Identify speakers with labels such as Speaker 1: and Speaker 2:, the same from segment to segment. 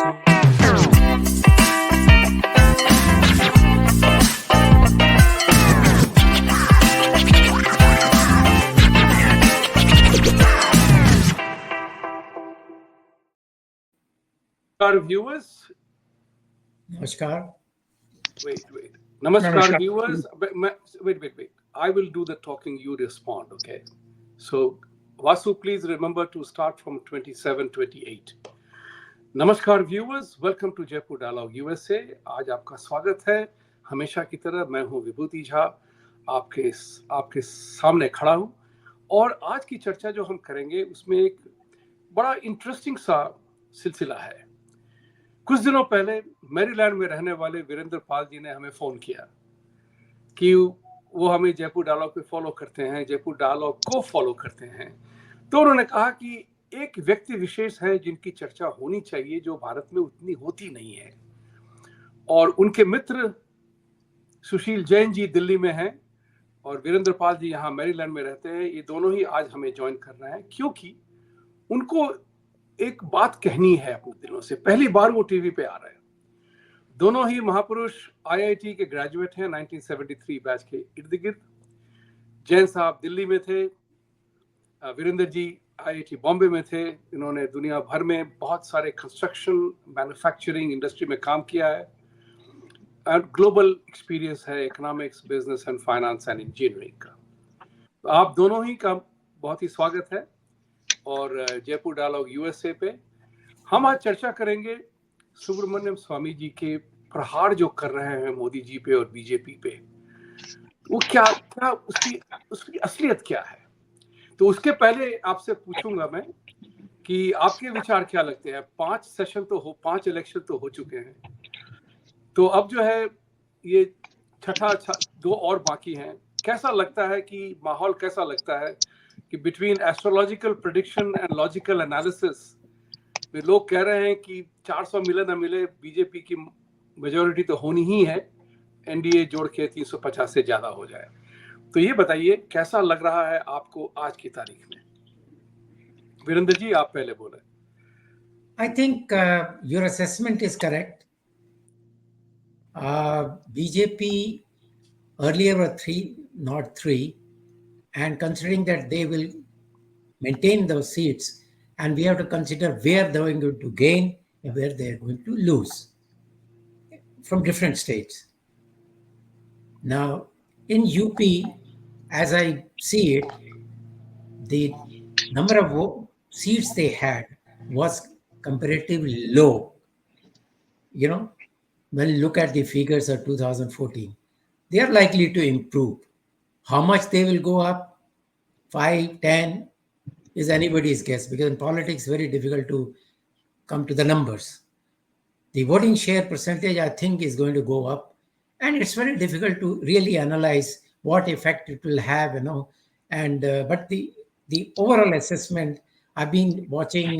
Speaker 1: Viewers.
Speaker 2: Namaskar.
Speaker 1: Wait. Namaskar, viewers. Wait. I will do the talking, you respond, okay? So, Vasu, please remember to start from 27-28. नमस्कार viewers, welcome to Jaipur dialogue USA. आज आपका स्वागत है। हमेशा की तरह मैं हूं विभूति झा, आपके सामने खड़ा हूं। और आज की चर्चा जो हम करेंगे उसमें एक बड़ा इंटरेस्टिंग सा सिलसिला है। कुछ दिनों पहले मैरीलैंड में रहने वाले वीरेंद्र पाल जी ने हमें फोन किया कि वो हमें जयपुर डायलॉग पे फॉलो करते हैं, जयपुर डायलॉग को फॉलो करते हैं। तो उन्होंने कहा कि एक व्यक्ति विशेष है जिनकी चर्चा होनी चाहिए, जो भारत में उतनी होती नहीं है। और उनके मित्र सुशील जैन जी दिल्ली में हैं और वीरेंद्र पाल जी यहाँ मैरीलैंड में रहते हैं। ये दोनों ही आज हमें ज्वाइन कर रहे हैं क्योंकि उनको एक बात कहनी है अपने दिलों से। पहली बार वो टीवी पे आ रहे हैं। दोनों ही महापुरुष आईआईटी के ग्रेजुएट हैं, 1973 बैच के इर्द गिर्द। जैन साहब दिल्ली में थे, वीरेंद्र जी आईआईटी बॉम्बे में थे। इन्होंने दुनिया भर में बहुत सारे कंस्ट्रक्शन, मैन्युफैक्चरिंग इंडस्ट्री में काम किया है और ग्लोबल एक्सपीरियंस है economics, business and finance and engineering का। तो आप दोनों ही का बहुत ही स्वागत है। और जयपुर डायलॉग यूएसए पे हम आज चर्चा करेंगे सुब्रमण्यम स्वामी जी के प्रहार जो कर रहे हैं मोदी जी पे और बीजेपी पे। वो क्या उसकी असलियत क्या है। तो उसके पहले आपसे पूछूंगा मैं कि आपके विचार क्या लगते हैं। 5 इलेक्शन तो हो चुके हैं, तो अब जो है ये छठा 2 और बाकी हैं। कैसा लगता है कि माहौल कैसा लगता है कि between astrological prediction and logical analysis में लोग कह रहे हैं कि 400 मिले ना मिले, बीजेपी की मेजोरिटी तो होनी ही है, एनडीए जोड़ के 350 से ज्यादा हो जाए। तो ये बताइए कैसा लग रहा है आपको आज की तारीख में। वीरेंद्र जी, आप पहले बोले।
Speaker 2: I think your assessment is correct. BJP earlier were 3, not 3, and considering that they will maintain those seats, and we have to consider where they are going to gain and where they are going to lose from different states. Now, in UP, as I see it, the number of seats they had was comparatively low. You know, when you look at the figures of 2014, they are likely to improve. How much they will go up, 5, 10, is anybody's guess, because in politics, it's very difficult to come to the numbers. The voting share percentage, I think, is going to go up. And it's very difficult to really analyze what effect it will have, you know. And but the overall assessment, I've been watching,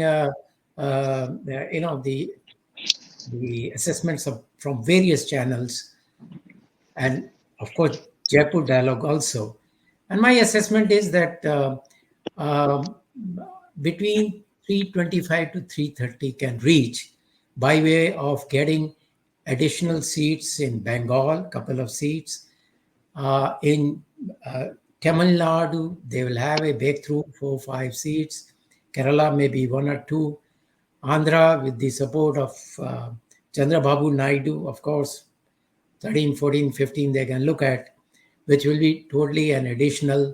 Speaker 2: the assessments from various channels, and of course Jaipur Dialogue also. And my assessment is that between 325 to 330 can reach by way of getting additional seats in Bengal, couple of seats. In Tamil Nadu, they will have a breakthrough, 4 or 5 seats. Kerala, maybe 1 or 2. Andhra, with the support of Chandrababu Naidu, of course, 13, 14, 15 they can look at, which will be totally an additional,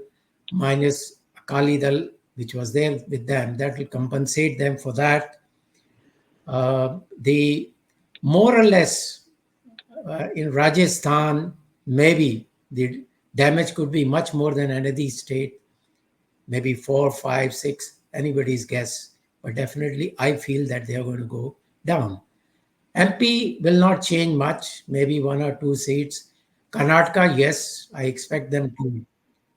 Speaker 2: minus Akali Dal, which was there with them. That will compensate them for that. The more or less in Rajasthan, maybe the damage could be much more than any state, maybe 4, 5, 6, anybody's guess. But definitely, I feel that they are going to go down. MP will not change much, maybe 1 or 2 seats. Karnataka, yes, I expect them to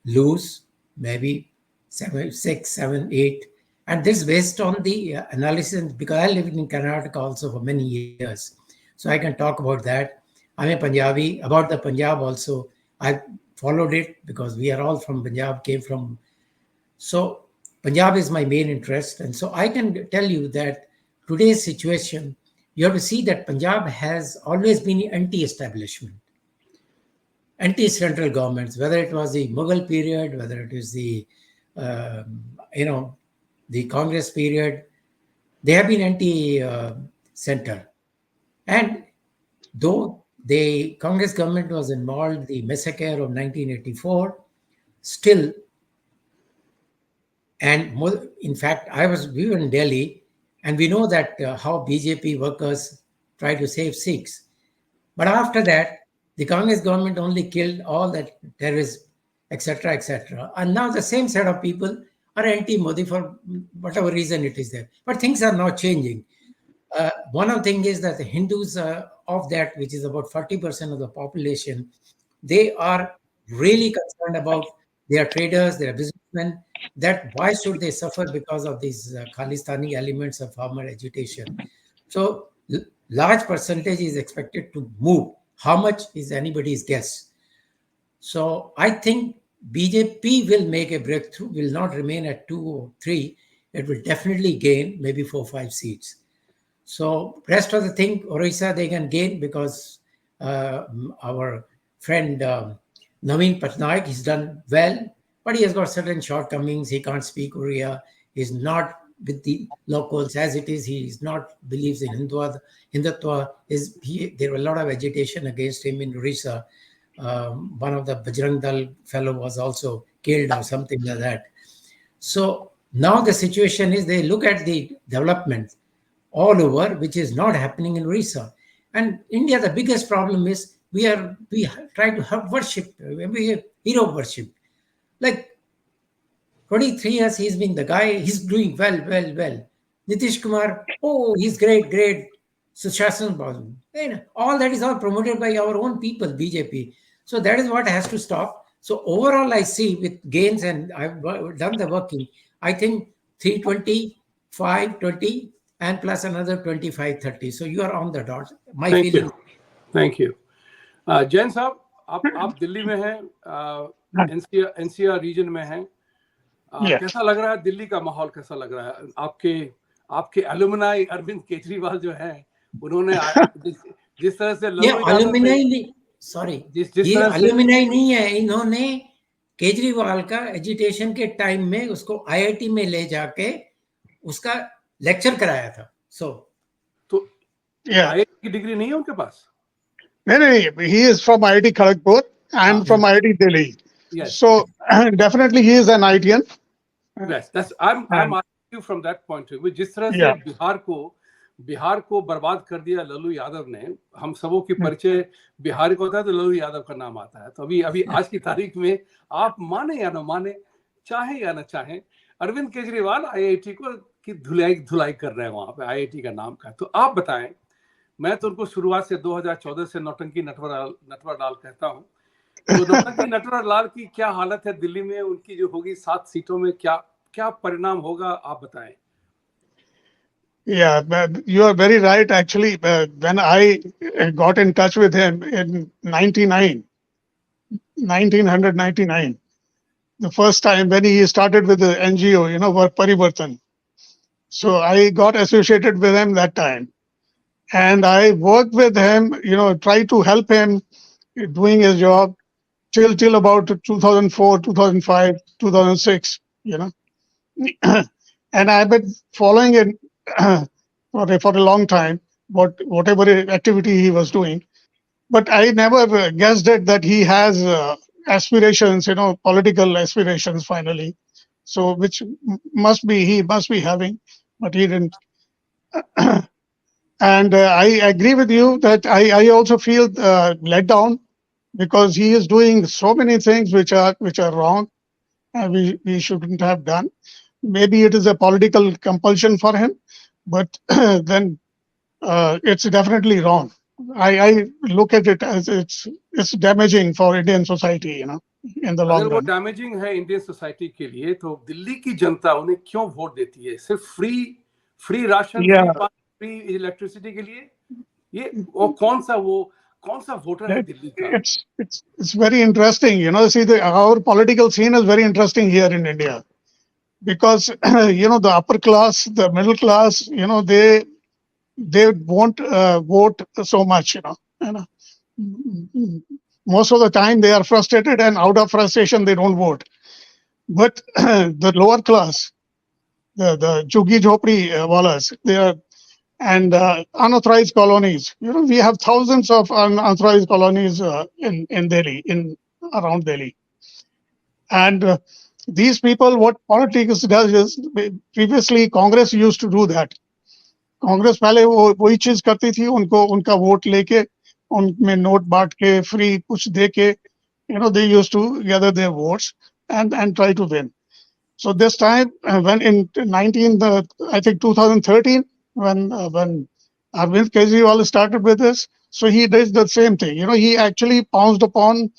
Speaker 2: lose, maybe 6, 7, 8. And this based on the analysis, because I lived in Karnataka also for many years. So I can talk about that. I'm a Punjabi. About the Punjab also, I followed it because we are all from Punjab, came from. So Punjab is my main interest. And so I can tell you that today's situation, you have to see that Punjab has always been anti-establishment, anti-central governments, whether it was the Mughal period, whether it is the, the Congress period, they have been anti-center. And though the Congress government was involved, the massacre of 1984, still, and in fact, we were in Delhi, and we know that how BJP workers try to save Sikhs. But after that, the Congress government only killed all the terrorists, etc., etc. And now the same set of people are anti-Modi for whatever reason it is there. But things are now changing. One of the things is that the Hindus of that, which is about 40% of the population, they are really concerned about their traders, their businessmen, that why should they suffer because of these Khalistani elements of farmer agitation. So large percentage is expected to move. How much is anybody's guess. So I think BJP will make a breakthrough, will not remain at 2 or 3. It will definitely gain maybe 4 or 5 seats. So rest of the thing, Orissa, they can gain because our friend Naveen Patnaik has done well, but he has got certain shortcomings. He can't speak Oriya. He's not with the locals as it is. He is not believes in Hindutva. There were a lot of agitation against him in Orissa. One of the Bajrang Dal fellow was also killed or something like that. So now the situation is they look at the development all over, which is not happening in Orissa. And India, the biggest problem is we try to have worship, we hero worship. Like 23 years, he's been the guy, he's doing well. Nitish Kumar, oh, he's great. Sushasana Basu. All that is all promoted by our own people, BJP. So that is what has to stop. So overall, I see with gains, and I've done the working, I think 320, 520, and plus another 25, 30. So you are on the dot. My feeling.
Speaker 1: Thank you. Jain साहब, आप दिल्ली में हैं, NCR region में हैं. कैसा लग रहा है दिल्ली का माहौल? कैसा लग रहा है आपके एलुमनाई अरविंद केजरीवाल जो हैं, उन्होंने जिस तरह से
Speaker 2: एलुमनाई नहीं है, इन्होंने केजरीवाल का एजुटेशन के टाइम में उसको आईआईटी में ले जाके उसका लेक्चर कराया था.
Speaker 1: तो आईआईटी की डिग्री नहीं है उनके पास?
Speaker 3: नहीं, he is from IIT Kharagpur and from IIT Delhi.
Speaker 1: Yes.
Speaker 3: So definitely he is an IITian.
Speaker 1: Yes, I'm asking you from that point of view. जिस तरह से बिहार को बर्बाद कर दिया लल्लू यादव ने, हम सबों की परिचय बिहार को होता है तो लल्लू यादव का नाम आता है. तो अभी आज की तारीख में आप माने या न माने, चाहे या न चाहे, अरविंद केजरीवाल आईआईटी को की धुलाई कर रहे हैं वहां पे आईआईटी का नाम का. तो आप बताएं. मैं तो उनको शुरुआत से 2014 से नौटंकी नटवर लाल कहता हूं. तो नौटंकी नटवर लाल की क्या हालत है दिल्ली में? उनकी जो होगी 7 सीटों में क्या परिणाम होगा, आप बताएं.
Speaker 3: Yeah, you are very right. Actually, when I got in touch with him in 1999, the first time when he started with the NGO, work Parivartan. So I got associated with him that time. And I worked with him, try to help him doing his job till about 2004, 2005, 2006, And I've been following it for a long time, whatever activity he was doing. But I never guessed it that he has aspirations, political aspirations finally. So which he must be having, but he didn't. And I agree with you that I also feel let down because he is doing so many things which are wrong and we shouldn't have done. Maybe it is a political compulsion for him, but then it's definitely wrong. I look at it as it's damaging for Indian society, in the long run.
Speaker 1: अगर वो damaging है Indian society के लिए, तो दिल्ली की जनता उन्हें क्यों vote देती है? सिर्फ फ्री राशन, फ्री इलेक्ट्रिसिटी के लिए? ये कौन सा वोटर है दिल्ली का?
Speaker 3: It's very interesting, see our political scene is very interesting here in India because the upper class, the middle class, they they won't vote so much, you know. Most of the time they are frustrated, and out of frustration they don't vote. But the lower class, the Juggi Jhopri wallahs, they are, and unauthorized colonies. You know, we have thousands of unauthorized colonies in Delhi, in around Delhi. And these people, what politics does is, previously Congress used to do that. Congress पहले वही चीज करती थी, उनको उनका vote लेके उनमें note बांट के फ्री कुछ दे के, you know, they used to gather their votes and try to win. So this time, when in 2013, when Arvind Kejriwal started with this, so he did the same thing. You know, he actually pounced upon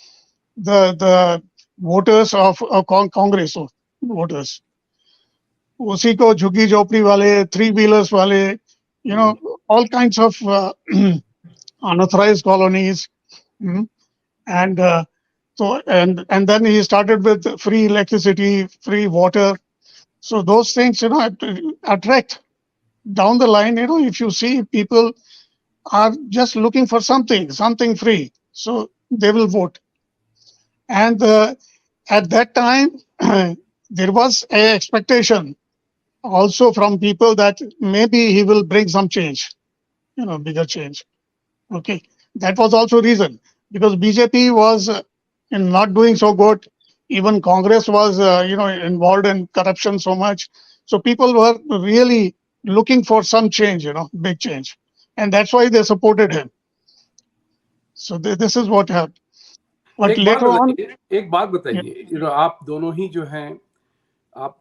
Speaker 3: the voters of Congress voters. उसी को झुग्गी झोपड़ी वाले, three wheelers वाले, you know, all kinds of unauthorized colonies, and and then he started with free electricity, free water. So those things, you know, attract down the line. You know, if you see people are just looking for something free, so they will vote. And at that time, there was an expectation also from people that maybe he will bring some change, you know, bigger change. Okay, that was also reason, because BJP was not doing so good. Even Congress was, you know, involved in corruption so much. So people were really looking for some change, you know, big change, and that's why they supported him. So this is what happened. But later on,
Speaker 1: एक बात बताइए, you know, आप दोनों ही जो हैं, आप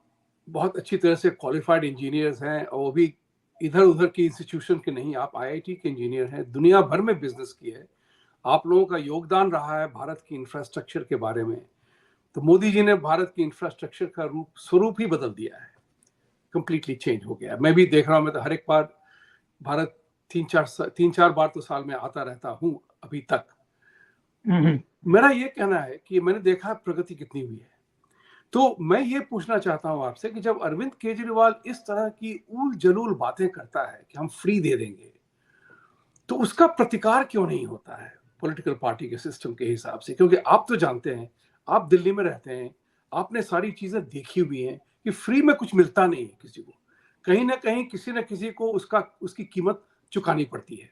Speaker 1: बहुत अच्छी तरह से क्वालिफाइड इंजीनियर्स हैं, और वो भी इधर उधर की इंस्टीट्यूशन के नहीं, आप आईआईटी के इंजीनियर हैं, दुनिया भर में बिजनेस की है, आप लोगों का योगदान रहा है भारत की इंफ्रास्ट्रक्चर के बारे में। तो मोदी जी ने भारत की इंफ्रास्ट्रक्चर का स्वरूप ही बदल दिया है, कंप्लीटली चेंज हो गया। मैं भी देख रहा हूँ, मैं तो हर एक बार भारत तीन चार बार तो साल में आता रहता हूँ अभी तक। मेरा ये कहना है कि मैंने देखा प्रगति कितनी हुई है। तो मैं ये पूछना चाहता हूं आपसे कि जब अरविंद केजरीवाल इस तरह की उल जलूल बातें करता है कि हम फ्री दे देंगे, तो उसका प्रतिकार क्यों नहीं होता है पॉलिटिकल पार्टी के सिस्टम के हिसाब से? क्योंकि आप तो जानते हैं, आप दिल्ली में रहते हैं, आपने सारी चीजें देखी हुई हैं कि फ्री में कुछ मिलता नहीं है किसी को, कहीं ना कहीं किसी न किसी को उसकी कीमत चुकानी पड़ती है।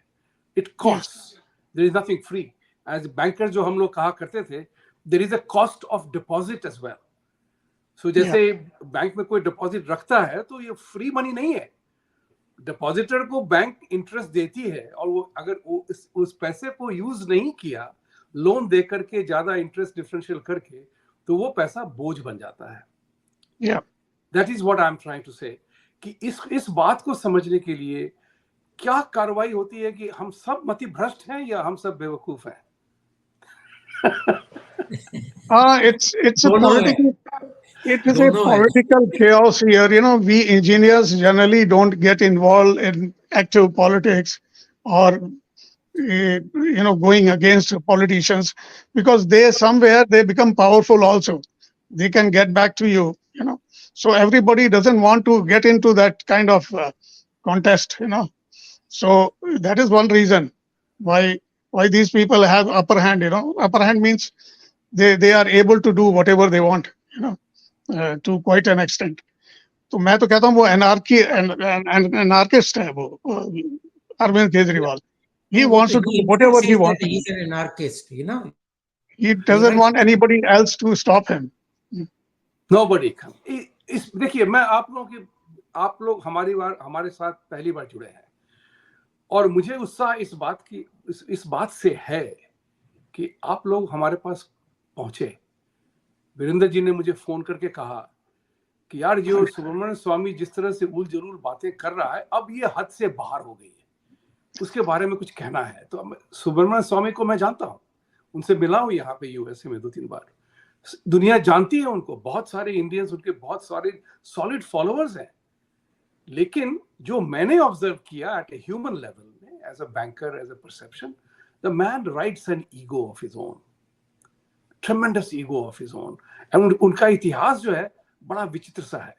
Speaker 1: It cost, there is nothing free. As banker जो हम लोग कहा करते थे, there is a cost of deposit as well. So जैसे बैंक में कोई डिपॉजिट रखता है तो ये फ्री मनी नहीं है, डिपॉजिटर को बैंक इंटरेस्ट देती है, और वो अगर वो उस पैसे को यूज नहीं किया, लोन दे करके ज्यादा इंटरेस्ट डिफरेंशियल करके, तो वो पैसा बोझ बन जाता है। That is what I am trying to say, कि इस बात को समझने के लिए क्या कार्रवाई होती है कि हम सब मति भ्रष्ट हैं या हम सब बेवकूफ हैं?
Speaker 3: it's a political, it is a political chaos here. You know, we engineers generally don't get involved in active politics or you know, going against politicians, because they somewhere they become powerful also. They can get back to you, you know. So everybody doesn't want to get into that kind of contest, you know. So that is one reason why these people have upper hand, you know. Upper hand means they are able to do whatever they want, you know, to quite an extent. तो मैं तो कहता हूँ वो anarchist है वो Arvind Kejriwal. He wants to do whatever he wants.
Speaker 2: He's an anarchist, you know.
Speaker 3: He doesn't want anybody else to stop him.
Speaker 1: Nobody can. देखिए, मैं आप लोग हमारे साथ पहली बार जुड़े हैं, और मुझे उत्साह इस बात से है कि आप लोग हमारे पास पहुंचे। वीरेंद्र जी ने मुझे फोन करके कहा कि यार, जो सुब्रमण्यम स्वामी जिस तरह से उल जलूल बातें कर रहा है, अब ये हद से बाहर हो गई है, उसके बारे में कुछ कहना है। तो सुब्रमण्यम स्वामी को मैं जानता हूं, उनसे मिला हूं यहाँ पे यूएसए में 2-3 बार। दुनिया जानती है उनको, बहुत सारे इंडियंस, उनके बहुत सारे सॉलिड फॉलोअर्स हैं। लेकिन जो मैंने ऑब्जर्व किया एट ए ह्यूमन लेवल में, as a banker, as a perception, the man rides an ego of his own, tremendous ego of his own. And उनका इतिहास जो है बड़ा विचित्र सा है।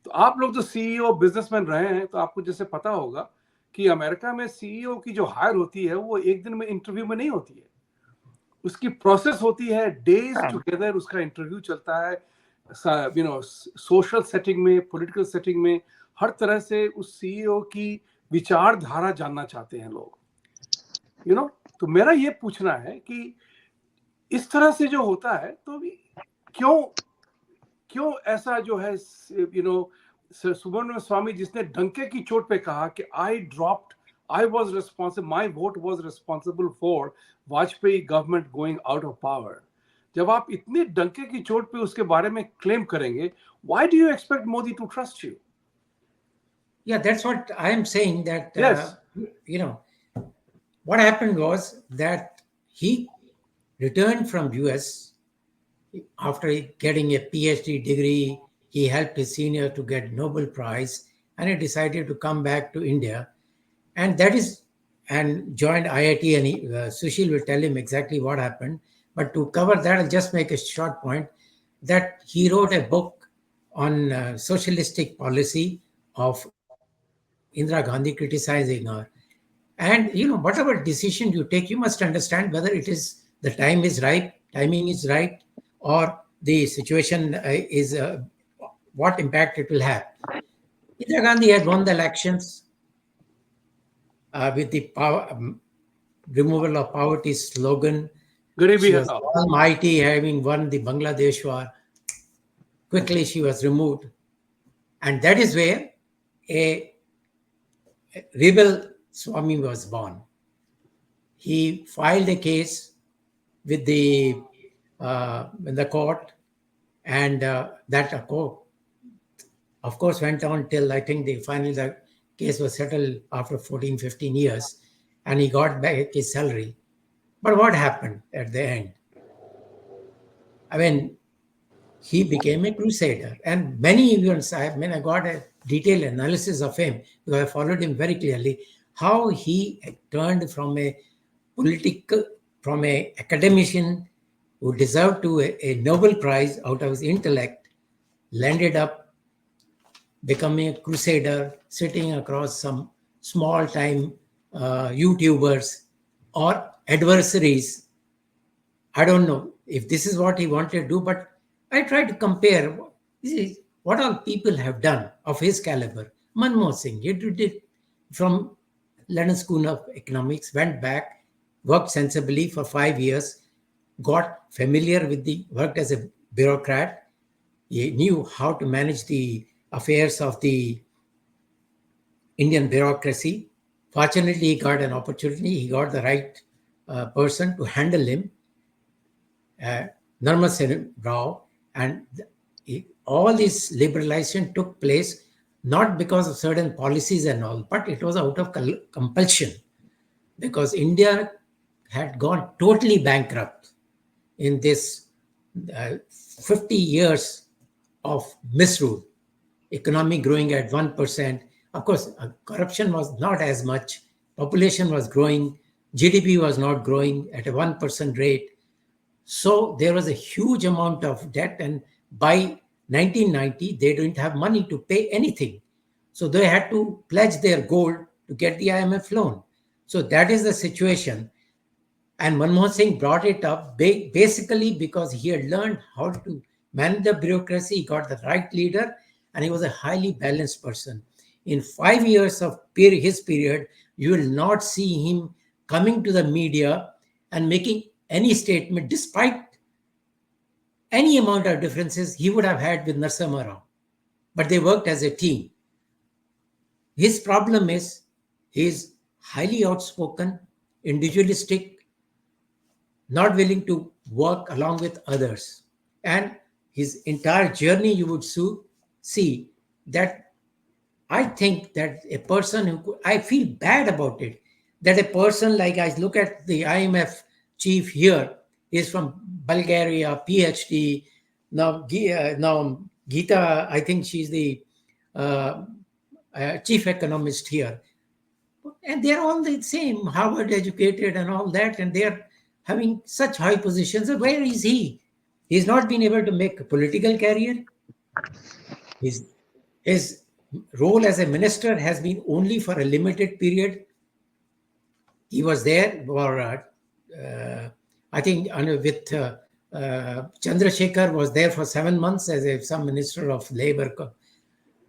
Speaker 1: तो आप लोग जो सीईओ बिजनेसमैन रहे हैं, तो आपको जैसे पता होगा कि अमेरिका में सीईओ की जो हायर होती है वो एक दिन में इंटरव्यू में नहीं होती है, उसकी प्रोसेस होती है, डेज टुगेदर उसका इंटरव्यू चलता है, सोशल सेटिंग में, पॉलिटिकल सेटिंग में, हर तरह से उस सीईओ की विचारधारा जानना चाहते हैं लोग, तो मेरा ये पूछना है कि इस तरह से जो होता है तो क्यों ऐसा जो है, सुब्रमण्यम स्वामी जिसने डंके की चोट पे कहा कि I was responsible, my vote was responsible for Vajpayee government going out of power, जब आप इतने डंके की चोट पे उसके बारे में क्लेम करेंगे, why do you expect Modi to trust you?
Speaker 2: Yeah, that's what I am saying, that
Speaker 1: Yes.
Speaker 2: What happened was that he returned from US after getting a PhD degree. He helped his senior to get Nobel Prize, and he decided to come back to India, and joined IIT. And Sushil will tell him exactly what happened. But to cover that, I'll just make a short point that he wrote a book on socialistic policy of Indira Gandhi, criticizing her. And whatever decision you take, you must understand whether the timing is right, or the situation is what impact it will have. Indira Gandhi had won the elections with the removal of poverty slogan.
Speaker 1: Garibi
Speaker 2: She was
Speaker 1: Hatao.
Speaker 2: almighty, having won the Bangladesh war. Quickly she was removed. And that is where a rebel Swami was born. He filed a case with in the court, and that of course went on till I think finally the case was settled after 14-15 years, and he got back his salary. But what happened at the end? I mean, he became a crusader, and many events. I got a detailed analysis of him because I followed him very clearly. How he turned from a academician who deserved a Nobel Prize out of his intellect, landed up becoming a crusader, sitting across some small-time YouTubers or adversaries. I don't know if this is what he wanted to do, but I try to compare what all people have done of his caliber. Manmohan Singh, he did it from London School of Economics, went back, worked sensibly for 5 years, got familiar with worked as a bureaucrat. He knew how to manage the affairs of the Indian bureaucracy. Fortunately, he got an opportunity. He got the right person to handle him, Narma Sen Rao, and all this liberalization took place not because of certain policies and all, but it was out of compulsion, because India had gone totally bankrupt in this 50 years of misrule. Economy growing at 1%. Of course, corruption was not as much. Population was growing. GDP was not growing at a 1% rate. So there was a huge amount of debt, and by 1990, they didn't have money to pay anything. So they had to pledge their gold to get the IMF loan. So that is the situation. And Manmohan Singh brought it up basically because he had learned how to manage the bureaucracy. He got the right leader, and he was a highly balanced person. In 5 years of his period, you will not see him coming to the media and making any statement, despite any amount of differences he would have had with Narasimha Rao. But they worked as a team. His problem is he is highly outspoken, individualistic, not willing to work along with others. And his entire journey, you would see that I think that a person I feel bad about it, that a person like, I look at the IMF chief here, is from Bulgaria, PhD. Now Geeta, I think she's the chief economist here. And they're all the same, Harvard educated and all that, and they're having such high positions. Where is he? He's not been able to make a political career. His role as a minister has been only for a limited period. He was there for, I think, with Chandrasekhar was there for 7 months as some minister of labor,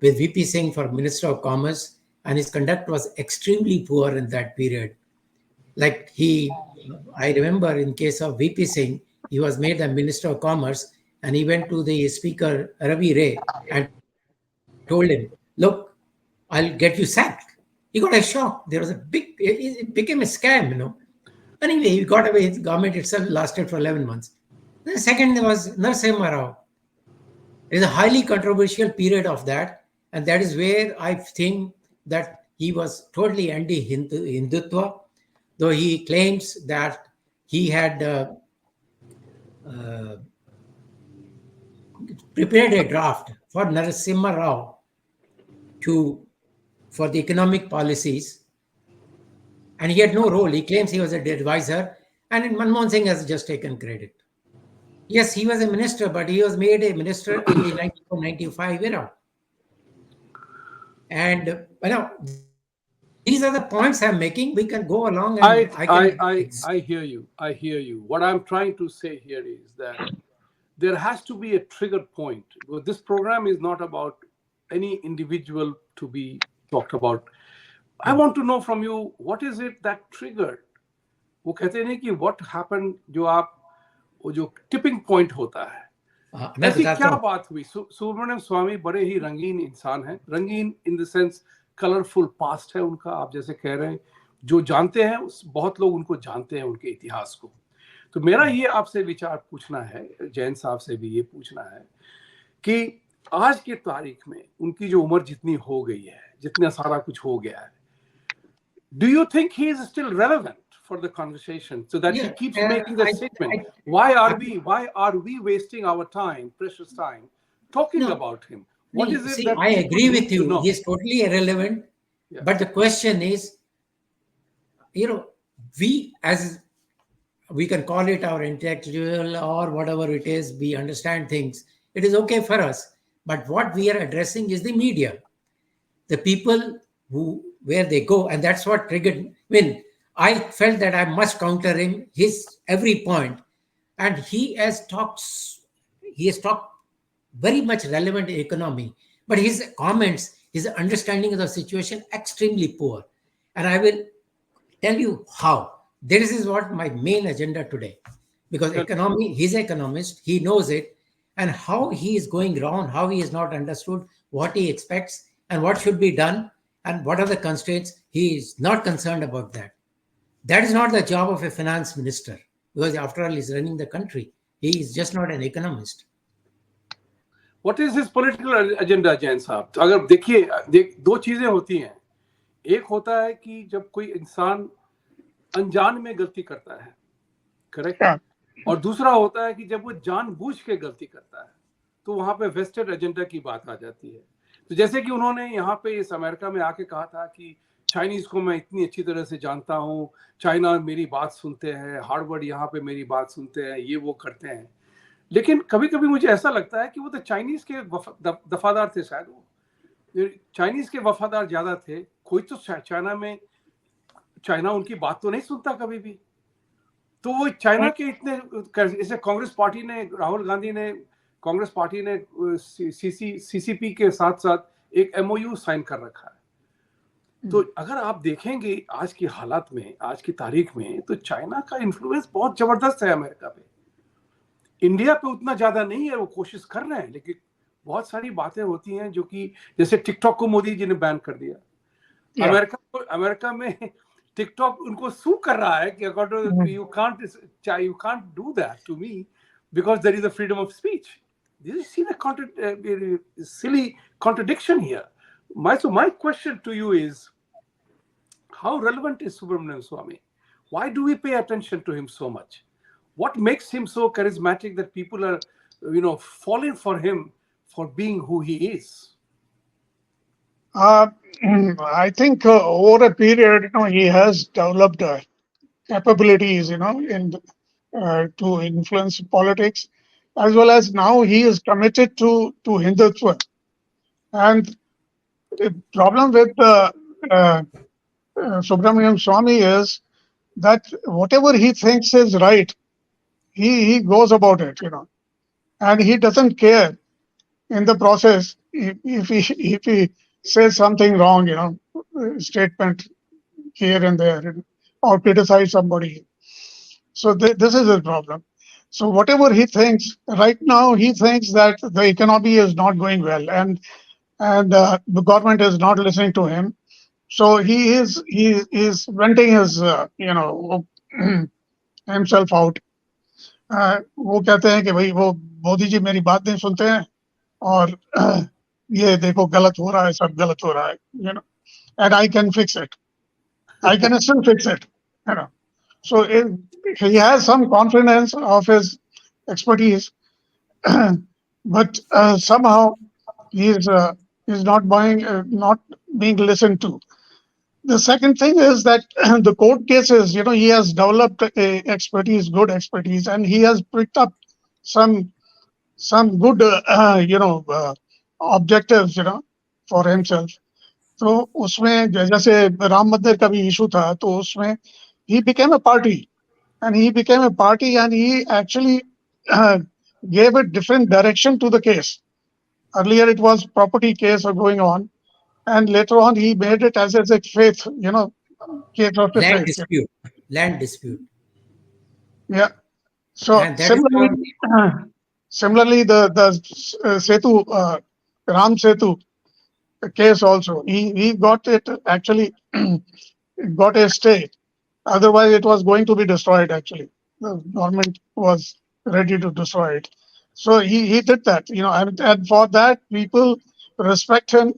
Speaker 2: with VP Singh for Minister of Commerce, and his conduct was extremely poor in that period. Like I remember in case of VP Singh, he was made the Minister of Commerce, and he went to the Speaker Ravi Ray and told him, "Look, I'll get you sacked." He got a shock. There was it became a scam, Anyway, he got away. His government itself lasted for 11 months. The second was Narasimha Rao. There is a highly controversial period of that, and that is where I think that he was totally anti-Hindutva, though he claims that he had prepared a draft for Narasimha Rao for the economic policies, and he had no role. He claims he was an advisor, and Manmohan Singh has just taken credit. Yes, he was a minister, but he was made a minister in the 1995 era. And these are the points I'm making. We can go along. And
Speaker 1: I hear you. I hear you. What I'm trying to say here is that there has to be a trigger point. Because this program is not about any individual to be talked about. I want to know from you, what is it that triggered? वो कहते हैं कि what happened, वो जो tipping point होता है, ऐसी क्या बात हुई? सुब्रमण्यम स्वामी बड़े ही रंगीन इंसान हैं, रंगीन in the sense colourful past है उनका, आप जैसे कह रहे हैं, जो जानते हैं बहुत लोग उनको जानते हैं, उनके इतिहास को। तो मेरा ये आपसे विचार पूछना है, जैन साहब से भी ये पूछना है कि आज के तारीख में उनकी जो उम्र जितनी हो गई है, जितना सारा कुछ हो गया है, do you think he is still relevant for the conversation, so that he keeps making the statement? Why are we wasting our time, precious time, talking about him? What is it that
Speaker 2: I agree with you? He is totally irrelevant. Yeah. But the question is, we can call it our intellectual or whatever it is, we understand things. It is okay for us. But what we are addressing is the media, the people where they go, and that's what triggered. I felt that I must counter him, his every point, and he has talked very much relevant economy, but his comments, his understanding of the situation, extremely poor. And I will tell you how. This is what my main agenda today, because economy, he's an economist, he knows it, and how he is going wrong, how he is not understood, what he expects, and what should be done, and what are the constraints. He is not concerned about that. That is not the job of a finance minister, because after all, he's running the country. He is just not an economist.
Speaker 1: What is his political agenda, Jain साहब? अगर देखिए, दो चीजें होती हैं. एक होता है कि जब कोई इंसान अनजान में गलती करता है, करेक्ट, और दूसरा होता है कि जब वो जानबूझ के गलती करता है, तो वहां पे वेस्टेड एजेंडा की बात आ जाती है. तो जैसे कि उन्होंने यहाँ पे इस अमेरिका में आके कहा था कि चाइनीज को मैं इतनी अच्छी तरह से जानता हूँ, चाइना मेरी बात सुनते हैं, हार्वर्ड यहाँ पे मेरी बात सुनते हैं, ये वो करते हैं. लेकिन कभी कभी मुझे ऐसा लगता है कि वो तो चाइनीज के दफादार थे, शायद वो चाइनीज के वफादार ज्यादा थे. कोई तो चाइना उनकी बात तो नहीं सुनता कभी भी. तो वो चाइना के इतने, जैसे कांग्रेस पार्टी ने, राहुल गांधी ने, कांग्रेस पार्टी ने सीसीपी के साथ साथ एक एमओयू साइन कर रखा है. तो अगर आप देखेंगे आज की हालात में, आज की तारीख में, तो चाइना का इन्फ्लुएंस बहुत जबरदस्त है अमेरिका पे. इंडिया पे उतना ज्यादा नहीं है, वो कोशिश कर रहे हैं, लेकिन बहुत सारी बातें होती हैं जो कि, जैसे टिकटॉक को मोदी जी ने बैन कर दिया. अमेरिका में टिकटॉक उनको सू कर रहा है कि you can't do that to me because there is a freedom of speech. Do you see the silly contradiction here? So my question to you is, how relevant is Subramanian Swamy? Why do we pay attention to him so much? What makes him so charismatic that people are, falling for him for being who he is?
Speaker 3: I think over a period, he has developed capabilities, to influence politics, as well as now he is committed to Hindutva. And the problem with Subramanian Swamy is that whatever he thinks is right, he goes about it, and he doesn't care in the process if he says something wrong, statement here and there, or criticize somebody. So this is his problem. So whatever he thinks right now, he thinks that the economy is not going well, and the government is not listening to him. So he is venting his himself out. वो कहते हैं कि भाई वो मोदी जी मेरी बात नहीं सुनते हैं और ये देखो गलत हो रहा है, सब गलत हो रहा है, and I can fix it. I can still fix it. So he has some confidence of his expertise, but somehow he is not being listened to. The second thing is that the court cases, he has developed expertise, good expertise, and he has picked up some good, objectives, for himself. तो उसमें जैसे राम मंदिर का भी issue था, तो उसमें he became a party, and he actually gave a different direction to the case. Earlier it was property case going on, and later on he made it as a faith, case of the
Speaker 2: Land
Speaker 3: faith.
Speaker 2: dispute. Land dispute.
Speaker 3: Yeah. So
Speaker 2: And that is
Speaker 3: similarly, the Setu, Ram Setu case also, he got it actually got a stay. Otherwise, it was going to be destroyed. Actually, the government was ready to destroy it. So he did that, and for that people respect him,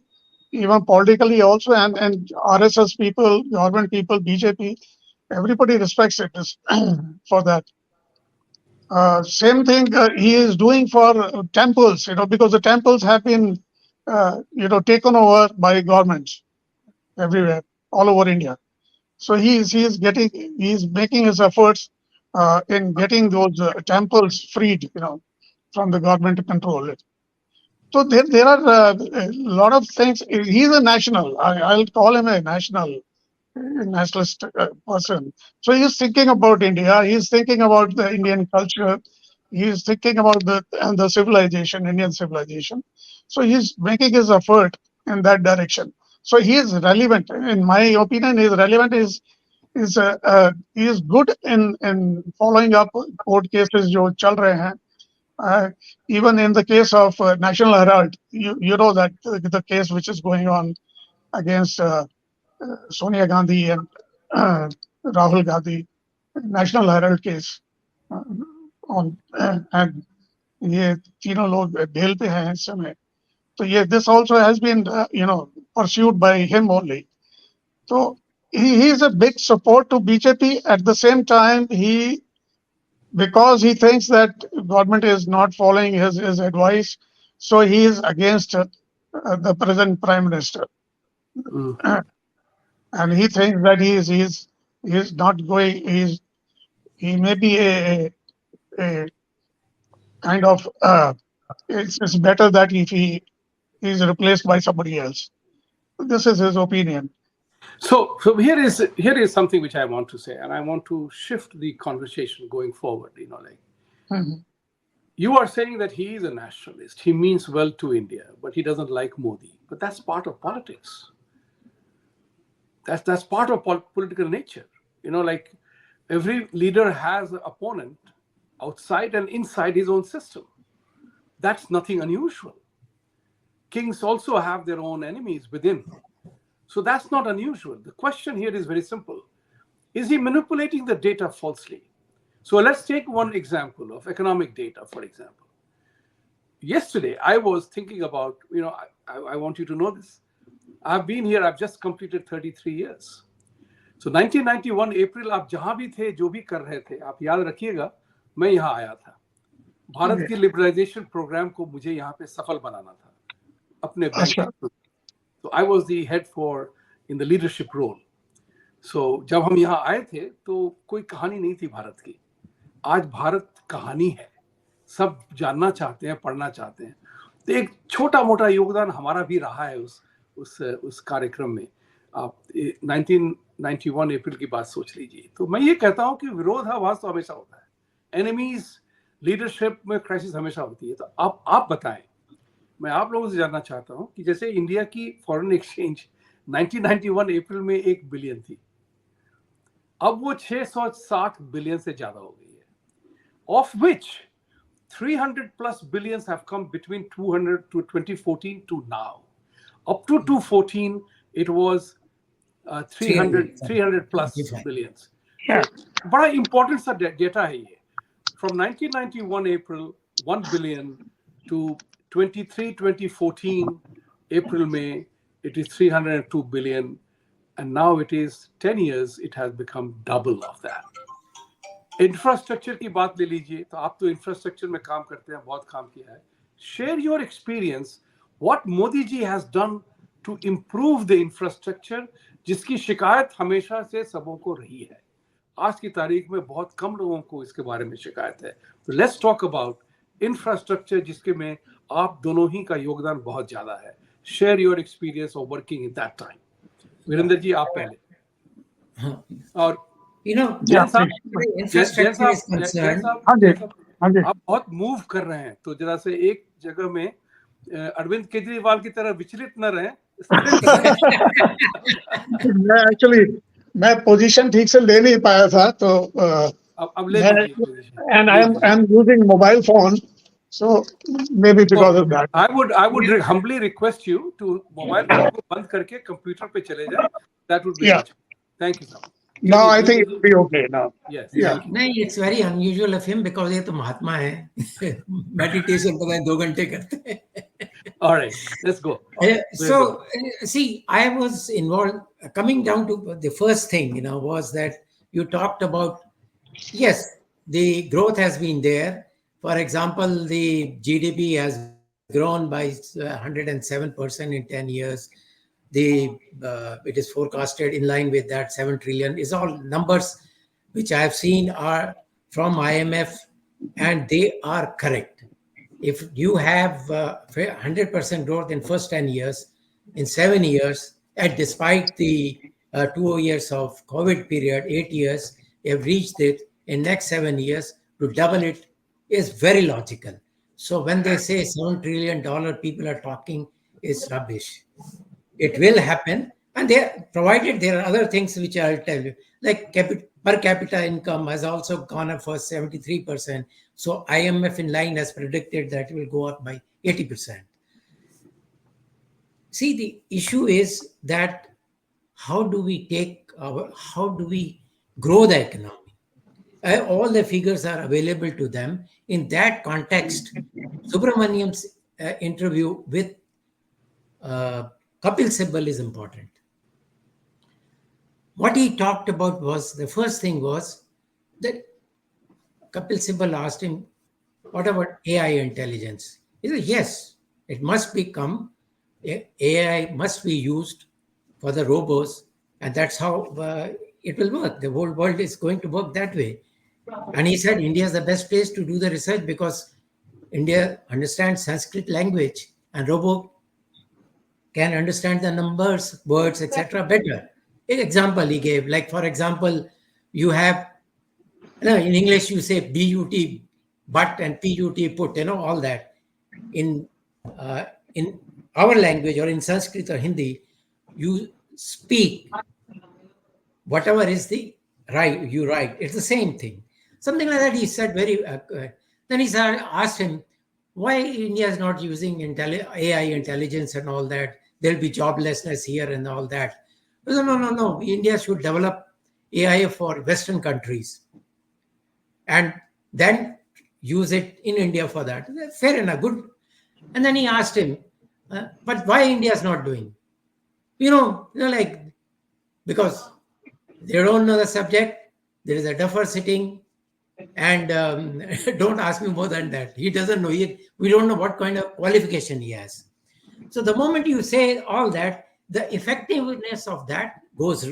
Speaker 3: even politically also, and RSS people, government people, BJP, everybody respects it for that. Same thing he is doing for temples, because the temples have been, taken over by governments everywhere, all over India. So he is making his efforts in getting those temples freed, from the government to control it. So there are a lot of things. He's a national. I'll call him a nationalist person. So he's thinking about India. He's thinking about the Indian culture. He's thinking about the civilization, Indian civilization. So he's making his effort in that direction. So he is relevant. In my opinion, he is relevant. He is good in following up court cases जो चल रहे हैं. Even in the case of National Herald, you know that the case which is going on against Sonia Gandhi and Rahul Gandhi, National Herald case, and ये तीनों लोग bell पे हैं इस समय. So this also has been pursued by him only. So he is a big support to BJP. At the same time, because he thinks that government is not following his advice, so he is against the present Prime Minister. And he thinks that he is not going. He may be a kind of. It's better that if he is replaced by somebody else. This is his opinion.
Speaker 1: So here is something which I want to say, and I want to shift the conversation going forward. You are saying that he is a nationalist. He means well to India, but he doesn't like Modi. But that's part of politics. That's part of political nature. Like every leader has an opponent outside and inside his own system. That's nothing unusual. Kings also have their own enemies within. So that's not unusual. The question here is very simple. Is he manipulating the data falsely? So let's take one example of economic data, for example. Yesterday, I was thinking about, I want you to know this. I've been here, I've just completed 33 years. So 1991 April, आप जहां भी थे, जो भी कर रहे थे, आप याद रखिएगा, मैं यहाँ आया था. भारत की लिबरलाइजेशन प्रोग्राम को मुझे यहाँ पे सफल बनाना था, अपने bank. So I was the head in the leadership role. So जब हम यहाँ आए थे, तो कोई कहानी नहीं थी भारत की. आज भारत कहानी है, सब जानना चाहते हैं, पढ़ना चाहते हैं. तो एक छोटा मोटा योगदान हमारा भी रहा है उस कार्यक्रम में। आप 1991 अप्रैल की बात सोच लीजिए। तो मैं ये कहता हूं कि विरोधाभास तो हमेशा होता है, एनिमीज लीडरशिप में क्राइसिस हमेशा होती है। तो आप बताएं, मैं आप लोगों से जानना चाहता हूं कि जैसे इंडिया की फॉरेन एक्सचेंज 1991 अप्रैल में 1 बिलियन थी, अब वो 660 बिलियन से ज्यादा हो गई है, of which 300 plus billions have come between 200 to 2014 to now. Up to 2014, it was 300 plus billions.
Speaker 3: Yeah.
Speaker 1: So, बड़ा important सा डेटा है ये. From 1991 April 1 billion to 2014 April May, it is 302 billion, and now it is 10 years, it has become double of that. Infrastructure की बात ले लीजिए, तो आप तो इंफ्रास्ट्रक्चर में काम करते हैं, बहुत काम किया है। Share your experience, what Modi ji has done to improve the infrastructure, जिसकी शिकायत हमेशा से सबों को रही है। आज की तारीख में बहुत कम लोगों को इसके बारे में शिकायत है। तो लेट्स टॉक अबाउट इंफ्रास्ट्रक्चर, जिसके में आप दोनों ही का योगदान बहुत ज्यादा है। Share your experience of working in that time. Virendra ji, आप पहले। और
Speaker 2: जैन साहब, इंफ्रास्ट्रक्चर इज कंसर्न,
Speaker 1: आप बहुत मूव कर रहे हैं, तो जरा से एक जगह में अरविंद केजरीवाल की तरह विचलित न रहें।
Speaker 3: मैं पोजीशन ठीक से ले नहीं पाया था, तो
Speaker 1: अब ले लीजिए position.
Speaker 3: and I'm using mobile phone, so maybe because of that.
Speaker 1: I would humbly request you to mobile phone को बंद करके कंप्यूटर पे चले जाएं. That would be much. Thank you, sir.
Speaker 3: No, I think it will be okay now.
Speaker 1: Yes.
Speaker 3: Yeah.
Speaker 2: नहीं, it's very unusual of him because ये तो महात्मा है। मेडिटेशन तो मैं 2 घंटे करते हैं।
Speaker 1: All right, let's go.
Speaker 2: So, see, I was involved, coming down to the first thing, was that you talked about, yes, the growth has been there. For example, the GDP has grown by 107% in 10 years. It is forecasted in line with that 7 trillion. Is all numbers which I have seen are from IMF, and they are correct. If you have 100% growth in first 10 years, in 7 years, and despite the 2 years of COVID period, 8 years, you have reached it in next 7 years, to double it is very logical. So when they say $7 trillion people are talking, is rubbish. It will happen, and provided there are other things which I'll tell you, like per capita income has also gone up for 73%. So IMF in line has predicted that it will go up by 80%. See, the issue is that how do we grow the economy? All the figures are available to them. In that context, Subramanian's interview with Kapil Sibal is important. What he talked about was, the first thing was that Kapil Sibal asked him, what about AI intelligence? He said, yes, it must become, AI must be used for the robots, and that's how it will work. The whole world is going to work that way. And he said, India is the best place to do the research because India understands Sanskrit language, and robot can understand the numbers, words, etc. better. An example he gave, like for example, you have, in English you say BUT, but, and PUT, put, all that. In our language, or in Sanskrit or Hindi, you speak whatever is the right, you write. It's the same thing. Something like that he said very, then he asked him, why India is not using AI intelligence and all that? There'll be joblessness here and all that. He said, no. India should develop AI for Western countries and then use it in India for that. Fair enough, good. And then he asked him, but why India is not doing? Like, because they don't know the subject, there is a duffer sitting, and don't ask me more than that. He doesn't know. We don't know what kind of qualification he has. So the moment you say all that, the effectiveness of that goes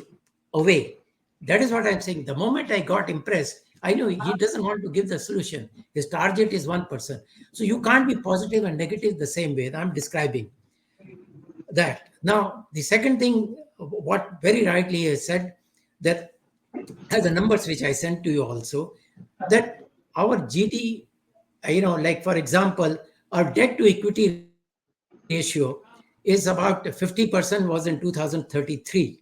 Speaker 2: away. That is what I'm saying. The moment I got impressed, I know he doesn't want to give the solution. His target is 1%. So you can't be positive and negative the same way that I'm describing. that. Now, the second thing, what very rightly is said, that as the numbers which I sent to you also, that our GD, like for example, our debt to equity ratio is about 50% was in 2013,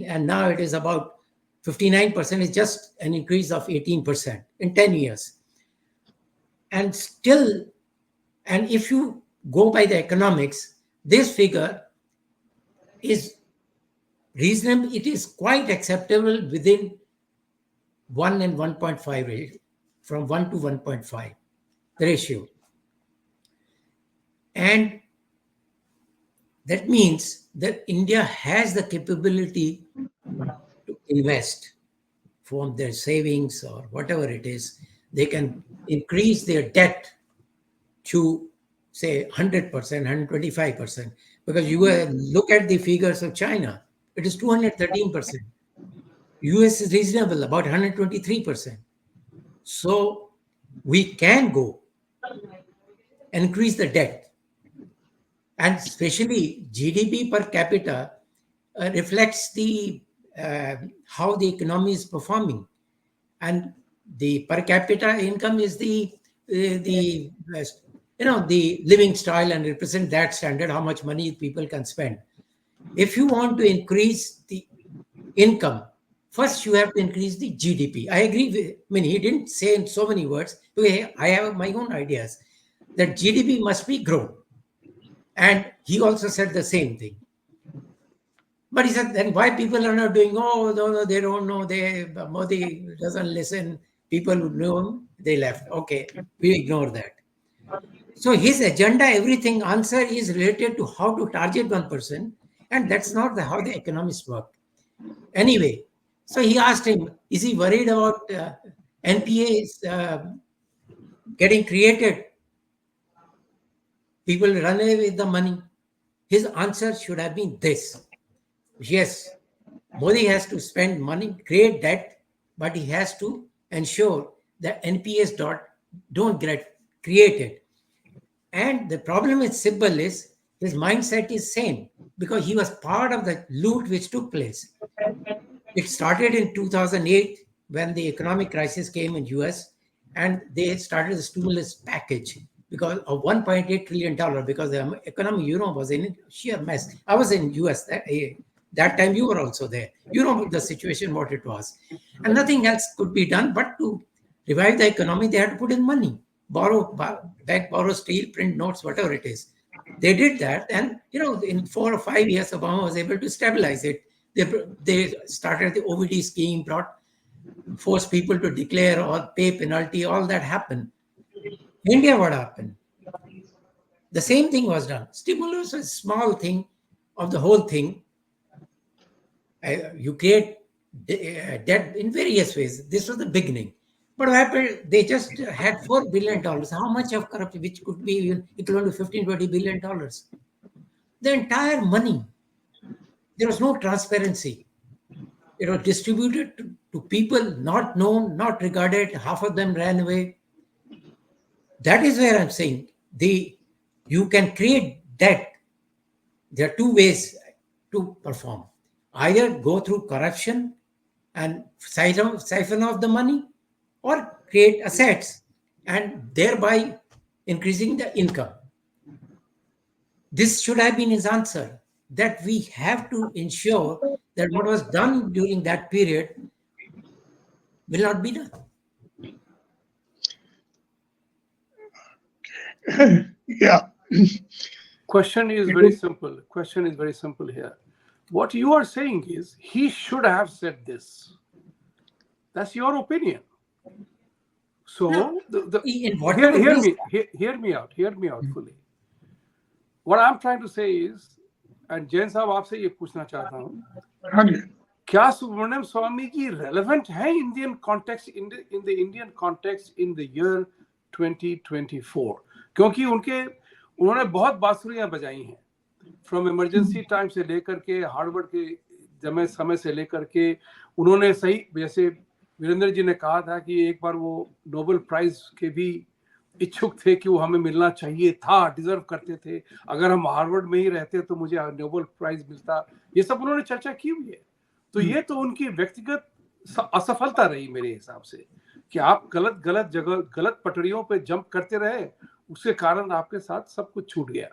Speaker 2: and now it is about 59%. It's just an increase of 18% in 10 years. And still, and if you go by the economics, this figure is reasonable. It is quite acceptable within 1 and 1.5 ratio, from 1 to 1.5, the ratio. And that means that India has the capability to invest from their savings or whatever it is. They can increase their debt to, say, 100%, 125%. Because you look at the figures of China, it is 213%. US is reasonable, about 123%. So we can go and increase the debt. And especially GDP per capita reflects the how the economy is performing. And the per capita income is the living style, and represent that standard, how much money people can spend. If you want to increase the income, first you have to increase the GDP. I agree with, he didn't say in so many words, okay, I have my own ideas, that GDP must be grown. And he also said the same thing. But he said, then why people are not doing, oh, no, they don't know, Modi doesn't listen, people who know him, they left. Okay, we ignore that. So his agenda, everything answer is related to how to target one person, and that's not how the economists work. Anyway, so he asked him, is he worried about NPAs getting created? People run away with the money. His answer should have been this. Yes, Modi has to spend money, create debt, but he has to ensure that NPAs don't get created. And the problem with Sibbal is his mindset is same, because he was part of the loot which took place. It started in 2008 when the economic crisis came in US, and they started the stimulus package because of $1.8 trillion, because the economy, was in sheer mess. I was in US that time, you were also there. You know the situation, what it was. And nothing else could be done but to revive the economy. They had to put in money, borrow, steal, print notes, whatever it is. They did that. And, in 4 or 5 years, Obama was able to stabilize it. They started the OVD scheme, forced people to declare or pay penalty, all that happened. India, what happened? The same thing was done. Stimulus was a small thing of the whole thing. You create debt in various ways. This was the beginning. But what happened? They just had $4 billion. How much of corruption, which could be equivalent to $15-20 billion? The entire money. There was no transparency. It was distributed to people not known, not regarded. Half of them ran away. That is where I'm saying you can create debt. There are two ways to perform. Either go through corruption and siphon off the money, or create assets and thereby increasing the income. This should have been his answer, that we have to ensure that what was done during that period will not be done.
Speaker 3: Yeah.
Speaker 1: Question is very simple here. What you are saying is he should have said this. That's your opinion. So hear me out fully. What I'm trying to say is, and Jain साहब आपसे ये पूछना चाहता हूँ, क्या Subramaniam Swami ji relevant है Indian context in the Indian context in the year 2024? क्योंकि उन्होंने बहुत बांसुरियां बजाई हैं, फ्रॉम इमरजेंसी टाइम से लेकर के हार्वर्ड के समय से लेकर के उन्होंने सही, जैसे वीरेंद्र जी ने कहा था कि एक बार वो नोबेल प्राइज के भी इच्छुक थे कि वो हमें मिलना चाहिए था, डिजर्व करते थे, अगर हम हार्वर्ड में ही रहते तो मुझे नोबेल प्राइज मिलता, ये सब उन्होंने चर्चा की हुई है। तो ये तो उनकी व्यक्तिगत असफलता रही मेरे हिसाब से, कि आप गलत गलत जगह गलत पटरियों पे जंप करते रहे, उसके कारण आपके साथ सब कुछ छूट गया।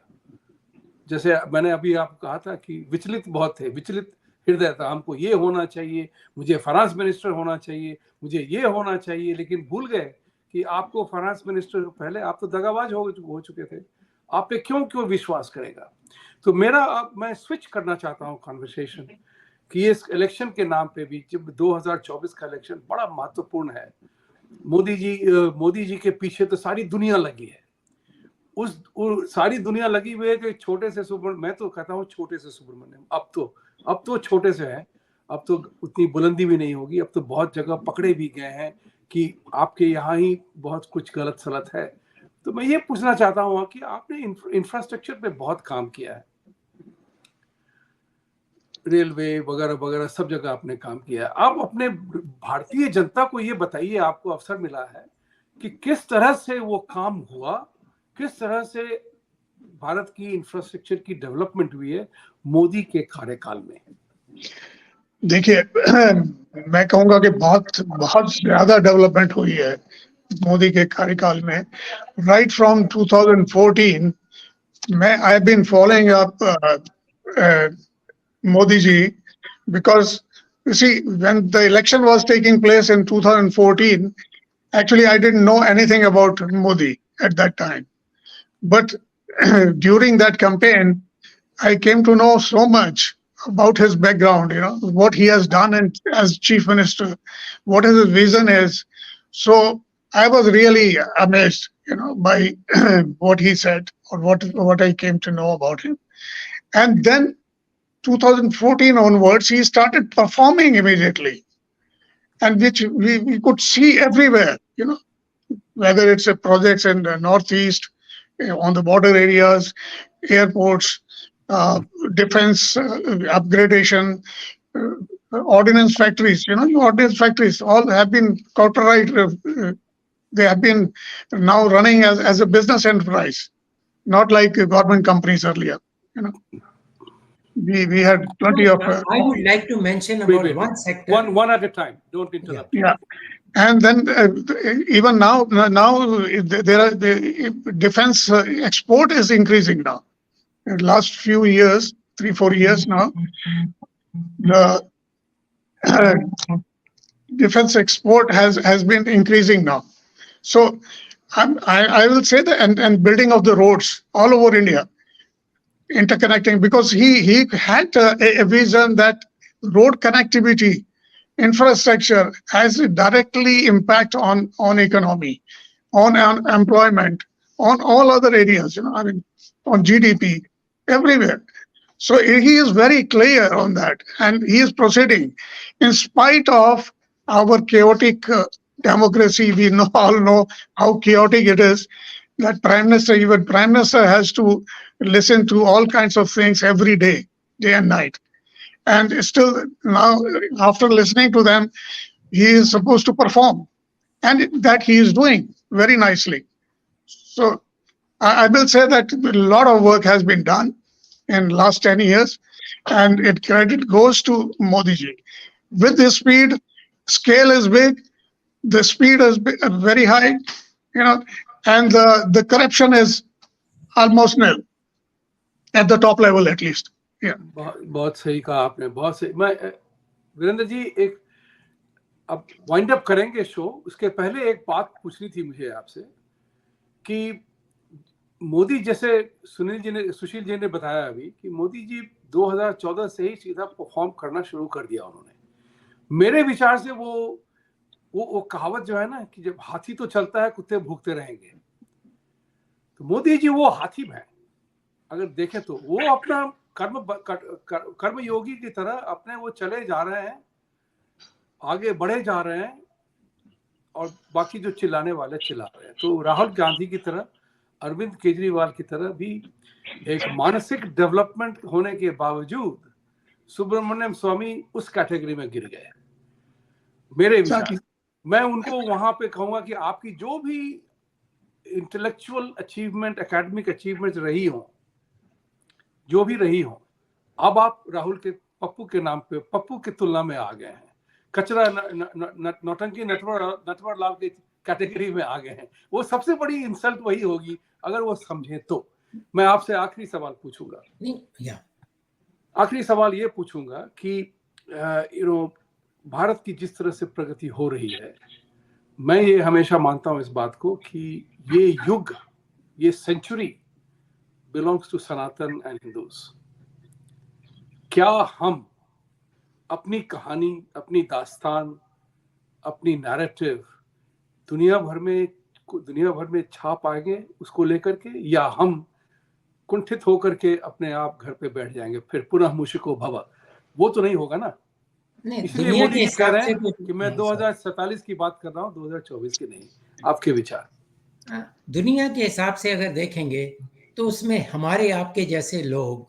Speaker 1: जैसे मैंने अभी आपको कहा था कि विचलित बहुत थे, विचलित हृदय था, हमको ये होना चाहिए, मुझे फाइनेंस मिनिस्टर होना चाहिए, मुझे ये होना चाहिए, लेकिन भूल गए कि आपको फाइनेंस मिनिस्टर पहले आप तो दगाबाज हो चुके थे, आप पे क्यों विश्वास करेगा। तो मैं स्विच करना चाहता हूँ कॉन्वर्सेशन कि इस इलेक्शन के नाम पे भी, जब 2024 का इलेक्शन बड़ा महत्वपूर्ण है, मोदी जी के पीछे तो सारी दुनिया लगी है, उस सारी दुनिया लगी हुई है कि छोटे से मैं तो कहता हूँ छोटे से सुब्रमण्यम अब तो छोटे से है, अब तो उतनी बुलंदी भी नहीं होगी, अब तो बहुत जगह पकड़े भी गए हैं कि आपके यहाँ ही बहुत कुछ गलत सलत है। तो मैं ये पूछना चाहता हूँ कि आपने इंफ्रास्ट्रक्चर पे बहुत काम किया है, रेलवे वगैरह वगैरह सब जगह आपने काम किया है। आप अपने भारतीय जनता को ये बताइए, आपको अवसर मिला है कि किस तरह से वो काम हुआ, किस तरह से भारत की इंफ्रास्ट्रक्चर की डेवलपमेंट हुई है मोदी के कार्यकाल में।
Speaker 3: देखिए, मैं कहूंगा कि बहुत बहुत ज्यादा डेवलपमेंट हुई है मोदी के कार्यकाल में। राइट फ्रॉम 2014 मैं I have been following up Modi ji, because you see, when the election was taking place in 2014, actually I didn't know anything about Modi at that time. But during that campaign, I came to know so much about his background, what he has done as chief minister, what his vision is. So I was really amazed, by what he said or what I came to know about him. And then 2014 onwards, he started performing immediately, and which we could see everywhere, whether it's a projects in the Northeast, on the border areas, airports, defense upgradation, ordnance factories, ordnance factories all have been corporate. They have been now running as a business enterprise, not like government companies earlier, We had plenty of.
Speaker 2: I would like to mention about one sector.
Speaker 1: One at a time. Don't interrupt.
Speaker 3: Yeah, and then even now there are the defense export is increasing now. In the last few years, 3-4 years now, the defense export has been increasing now. So I will say that, and building of the roads all over India, interconnecting, because he had a vision that road connectivity infrastructure has a directly impact on economy, on employment, on all other areas, on GDP, everywhere. So he is very clear on that, and he is proceeding in spite of our chaotic democracy. We all know how chaotic it is. That Prime Minister has to listen to all kinds of things every day and night. And still now, after listening to them, he is supposed to perform, and that he is doing very nicely. So I will say that a lot of work has been done in last 10 years, and credit goes to Modi ji. With his speed, scale is big, the speed is very high, and the corruption is almost nil at the top level, at least. Yeah.
Speaker 1: बहुत सही कहा आपने, बहुत सही। मैं वीरेंद्र जी एक अब wind up करेंगे शो, उसके पहले एक बात पूछनी थी मुझे आपसे कि मोदी, जैसे सुशील जी ने बताया अभी कि मोदी जी 2014 से ही सीधा परफॉर्म करना शुरू कर दिया उन्होंने। मेरे विचार से वो कहावत जो है ना कि जब हाथी तो चलता है कुत्ते भूखते रहेंगे, तो मोदी जी वो हाथी हैं। अगर देखें तो वो अपना कर्म योगी की तरह अपने वो चले जा रहे हैं, आगे बढ़े जा रहे हैं, और बाकी जो चिल्लाने वाले चिल्ला रहे हैं। तो राहुल गांधी की तरह, अरविंद केजरीवाल की तरह भी एक मानसिक डेवलपमेंट होने के बावजूद सुब्रमण्यम स्वामी उस कैटेगरी में गिर गए मेरे विचार। मैं उनको वहां पे कहूंगा कि आपकी जो भी इंटेलेक्चुअल अचीवमेंट, एकेडमिक अचीवमेंट रही हो, जो भी रही हो, अब आप राहुल के पप्पू के नाम पे पप्पू की तुलना में आ गए हैं, कचरा नौटंकी नटवर लाल की कैटेगरी में आ गए हैं। वो सबसे बड़ी इंसल्ट वही होगी अगर वो समझे तो। मैं आपसे आखिरी सवाल पूछूंगा, आखिरी सवाल ये पूछूंगा कि भारत की जिस तरह से प्रगति हो रही है, मैं ये हमेशा मानता हूं इस बात को कि ये युग, ये century belongs to Sanatan and Hindus. क्या हम अपनी कहानी, अपनी दास्तान, अपनी नैरेटिव दुनिया भर में छा पाएंगे उसको लेकर के, या हम कुंठित होकर के अपने आप घर पे बैठ जाएंगे फिर पुनः मुशिको भव? वो तो नहीं होगा ना। इसलिए मोदी जी कह रहे हैं कि मैं 2047 की बात कर रहा हूँ, 2024 की नहीं। आपके विचार?
Speaker 2: दुनिया के हिसाब से अगर देखेंगे तो उसमें हमारे आपके जैसे लोग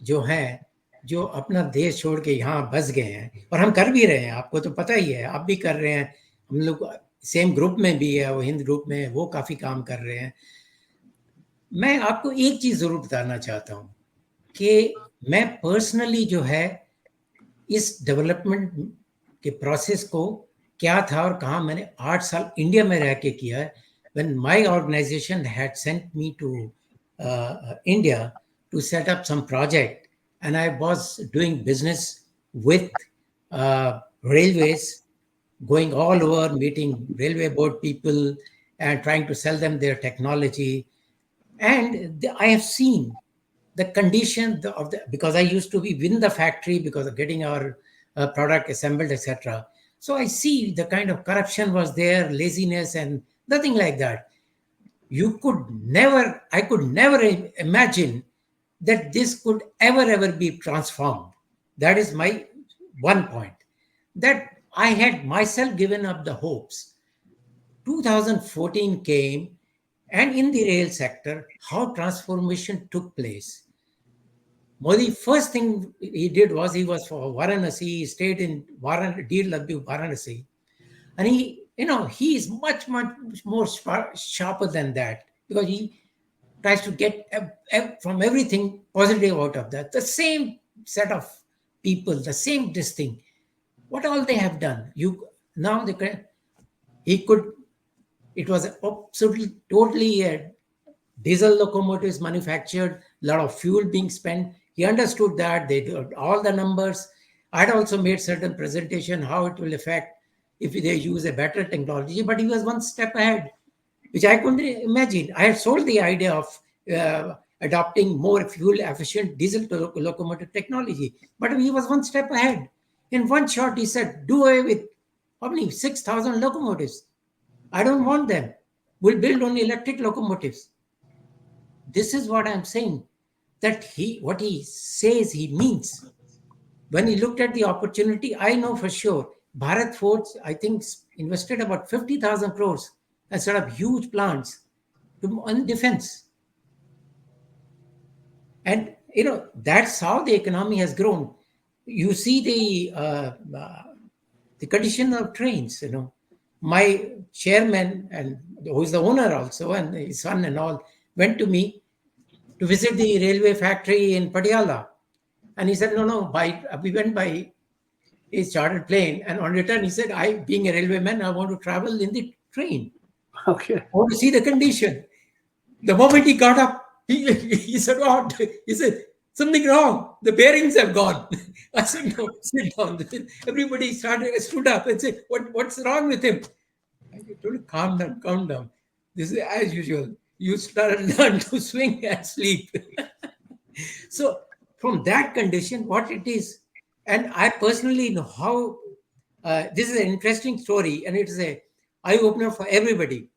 Speaker 2: जो हैं, जो अपना देश छोड़ के यहाँ बस गए हैं, और हम कर भी रहे हैं, आपको तो पता ही है, आप भी कर रहे हैं, हम लोग सेम ग्रुप में भी है, वो हिंद ग्रुप में, वो काफ़ी काम कर रहे हैं। मैं आपको एक चीज़ ज़रूर बताना चाहता हूँ कि मैं पर्सनली जो है इस डेवलपमेंट के प्रोसेस को क्या था और कहाँ मैंने 8 साल इंडिया में रह के किया है। when my organization had sent me to India to set up some project, and I was doing business with railways, going all over, meeting railway board people and trying to sell them their technology. And I have seen the condition of the, because I used to be within the factory because of getting our product assembled, etc. So I see the kind of corruption was there, laziness, and nothing like that. I could never imagine that this could ever be transformed. That is my one point. That I had myself given up the hopes. 2014 came, and in the rail sector, how transformation took place. Modi, first thing he did was he was for Varanasi. He stayed in Varanasi, and he is much more sharper than that, because he tries to get from everything positive out of that. The same set of people, the same this thing. What all they have done? It was absolutely totally diesel locomotives manufactured, a lot of fuel being spent. He understood that. They did all the numbers. I'd also made certain presentation how it will affect if they use a better technology, but he was one step ahead, which I couldn't imagine. I had sold the idea of adopting more fuel efficient diesel locomotive technology, but he was one step ahead. In one shot, he said, do away with how many? 6,000 locomotives. I don't want them. We'll build only electric locomotives. This is what I'm saying, that what he says he means. When he looked at the opportunity, I know for sure Bharat Forge, I think, invested about 50,000 crores and set up huge plants on defense. And, that's how the economy has grown. You see the condition of trains, My chairman, and who is the owner also, and his son and all, went to me to visit the railway factory in Patiala. And he said, no, we went by his chartered plane. And on return, he said, being a railwayman, I want to travel in the train.
Speaker 1: Okay.
Speaker 2: I want to see the condition. The moment he got up, he said, what? He said, something wrong. The bearings have gone. I said, no, sit down. Everybody stood up and said, what's wrong with him? I told him, calm down. This is as usual. You learn to swing and sleep. So from that condition, what it is, and I personally know how, this is an interesting story, and it is an eye-opener for everybody.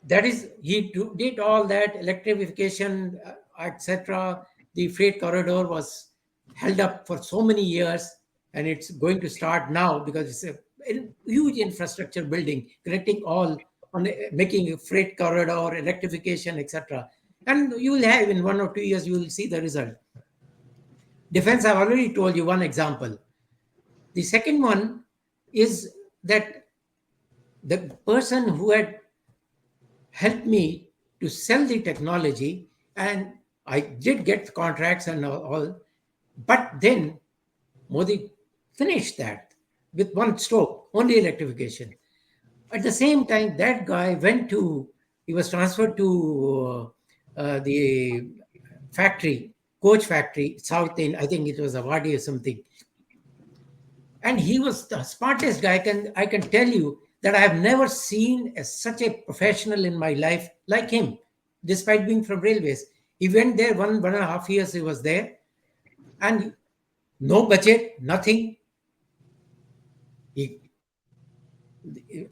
Speaker 2: That is, he did all that, electrification, etc. The freight corridor was held up for so many years, and it's going to start now because it's a huge infrastructure building, connecting all, making a freight corridor, electrification, etc. And you will have, in 1 or 2 years, you will see the result. Defense, I've already told you one example. The second one is that the person who had helped me to sell the technology, and I did get contracts and all. But then Modi finished that with one stroke, only electrification. At the same time, that guy he was transferred to the factory, coach factory, south in, I think it was Awadi or something. And he was the smartest guy. I can tell you that I have never seen such a professional in my life like him, despite being from railways. He went there 1.5 years he was there, and no budget, nothing. He,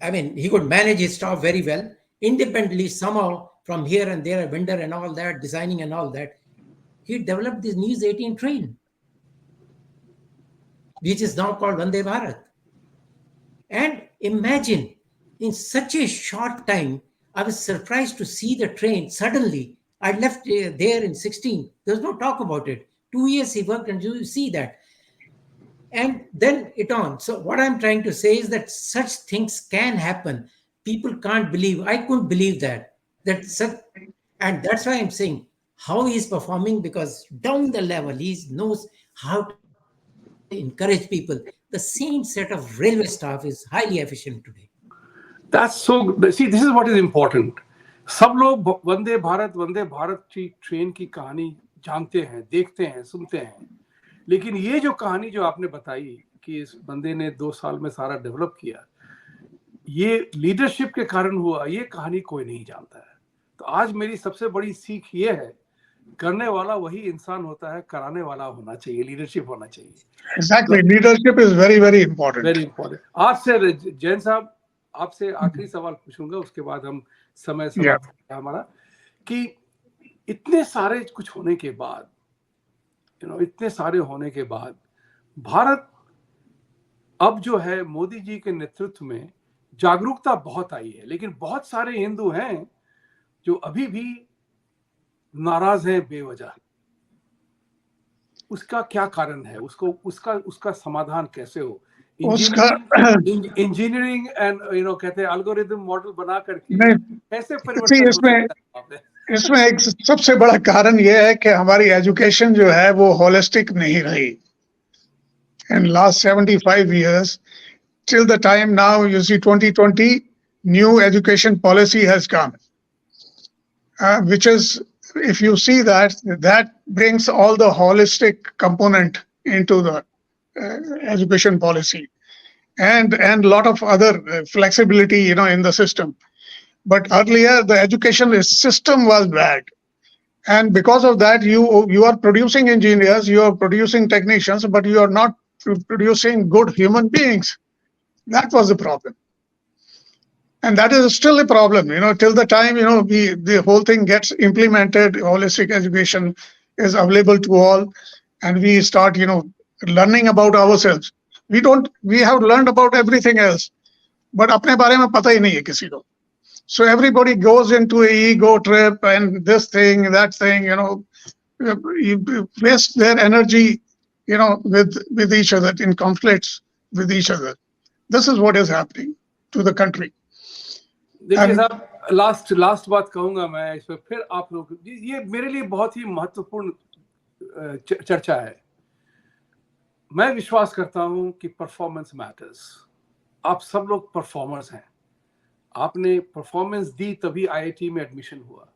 Speaker 2: I mean, he could manage his staff very well, independently, somehow, from here and there, a vendor and all that, designing and all that. He developed this News 18 train, which is now called Vande Bharat. And imagine, in such a short time, I was surprised to see the train. Suddenly, I left there in 16. There was no talk about it. 2 years he worked, and you see that. And then it on. So what I'm trying to say is that such things can happen. People can't believe. I couldn't believe that. And that's why I'm saying how he's performing, because down the level, he knows how to encourage people. The same set of railway staff is highly efficient today.
Speaker 1: That's so. See, this is what is important. सब लोग वंदे भारत की train की कहानी जानते हैं, देखते हैं, सुनते हैं, लेकिन ये जो कहानी जो आपने बताई कि इस बंदे ने 2 साल में सारा डेवलप किया, ये लीडरशिप के कारण हुआ, ये कहानी कोई नहीं जानता है. तो आज मेरी सबसे बड़ी सीख ये है, करने वाला वही इंसान होता है, कराने वाला होना चाहिए, लीडरशिप होना चाहिए.
Speaker 3: Exactly, leadership is very, very important.
Speaker 1: Very important. आज से जैन साहब, आपसे आखिरी सवाल पूछूंगा, उसके बाद हम समय हमारा, कि इतने सारे कुछ होने के बाद, इतने सारे होने के बाद भारत अब जो है मोदी जी के नेतृत्व में जागरूकता बहुत आई है, लेकिन बहुत सारे हिंदू हैं जो अभी भी नाराज हैं बेवजह. उसका क्या कारण है? उसका समाधान कैसे हो? इंजीनियरिंग एंड कहते हैं एल्गोरिथम मॉडल बना करके कैसे परिवर्तन?
Speaker 3: इसमें एक सबसे बड़ा कारण यह है कि हमारी एजुकेशन जो है वो होलिस्टिक नहीं रही. In last 75 years, till the time now, you see 2020, new education policy has come, which is, if you see that brings all the holistic component into the education policy, and a lot of other flexibility, in the system. But earlier, the education system was bad. And because of that, you are producing engineers, you are producing technicians, but you are not producing good human beings. That was the problem. And that is still a problem, till the time, the whole thing gets implemented, holistic education is available to all, and we start, learning about ourselves. We have learned about everything else, but apne bare mein pata hi nahi hai kisi ko. So everybody goes into an ego trip and this thing, that thing, you waste their energy, with each other, in conflicts with each other. This is what is happening to the country.
Speaker 1: देखिए साहब, last बात कहूंगा मैं इस पर, फिर आप लोग, ये मेरे लिए बहुत ही महत्वपूर्ण चर्चा है. मैं विश्वास करता हूं कि परफॉर्मेंस मैटर्स. आप सब लोग परफॉर्मर्स हैं. आपने परफॉर्मेंस दी तभी आईआईटी में एडमिशन हुआ.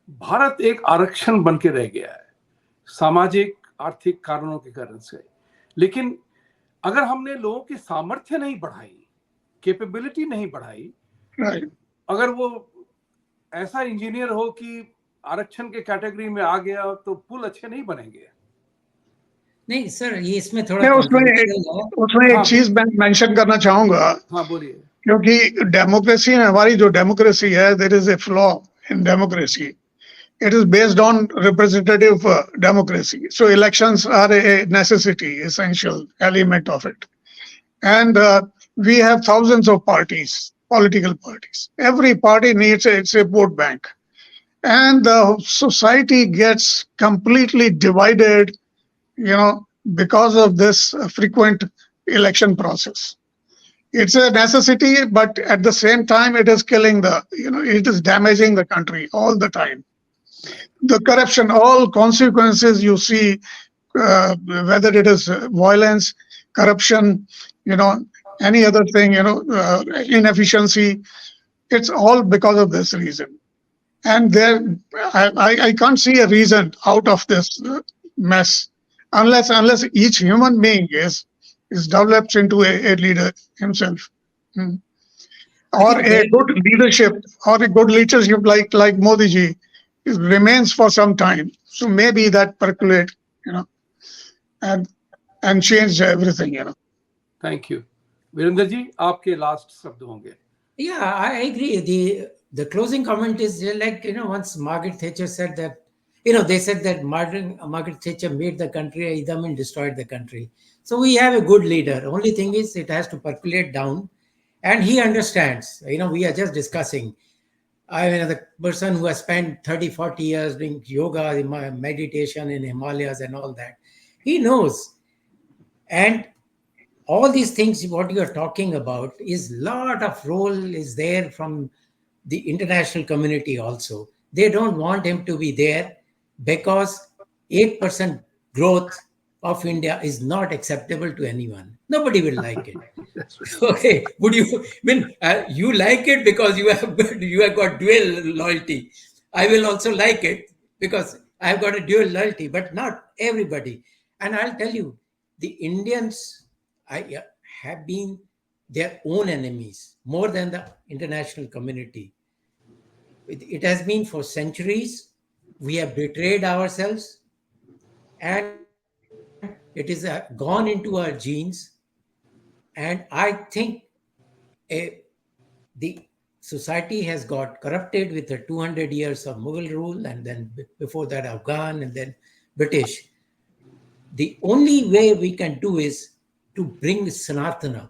Speaker 1: भारत एक आरक्षण बन के रह गया है सामाजिक आर्थिक कारणों के कारण से. लेकिन अगर हमने लोगों की सामर्थ्य नहीं बढ़ाई, कैपेबिलिटी नहीं बढ़ाई, अगर वो ऐसा इंजीनियर हो कि आरक्षण के कैटेगरी में आ गया, तो पुल अच्छे नहीं बनेंगे.
Speaker 2: नहीं सर, ये इसमें थोड़ा
Speaker 3: उसमें एक चीज मैं मेंशन करना चाहूंगा.
Speaker 1: हाँ बोलिए.
Speaker 3: क्योंकि डेमोक्रेसी में, हमारी जो डेमोक्रेसी है, there is a flaw in democracy. It is based on representative democracy. So elections are a necessity, essential element of it. And we have thousands of parties, political parties. Every party needs its vote bank. And the society gets completely divided, because of this frequent election process. It's a necessity, but at the same time, it is killing it is damaging the country all the time. The corruption, all consequences you see, whether it is violence, corruption, any other thing, inefficiency, it's all because of this reason. And I can't see a reason out of this mess unless each human being is developed into a leader himself. Hmm. Or a good leadership, like Modi ji, it remains for some time. So maybe that percolate, and change everything.
Speaker 1: Thank you. Virendra ji, आपके last शब्द होंगे.
Speaker 2: Yeah, I agree. The closing comment is like, once Margaret Thatcher said that, they said that Margaret Thatcher made the country, Idi Amin destroyed the country. So we have a good leader. Only thing is it has to percolate down, and he understands. We are just discussing. I mean, the person who has spent 30, 40 years doing yoga, meditation in Himalayas and all that, he knows. And all these things, what you are talking about, is lot of role is there from the international community also. They don't want him to be there because 8% growth of India is not acceptable to anyone. Nobody will like it. Okay, would you? You like it because you have got dual loyalty. I will also like it because I have got a dual loyalty, but not everybody. And I'll tell you, the Indians have been their own enemies more than the international community. It has been for centuries. We have betrayed ourselves, and it is gone into our genes. And I think the society has got corrupted with the 200 years of Mughal rule, and then before that Afghan, and then British. The only way we can do is to bring Sanatana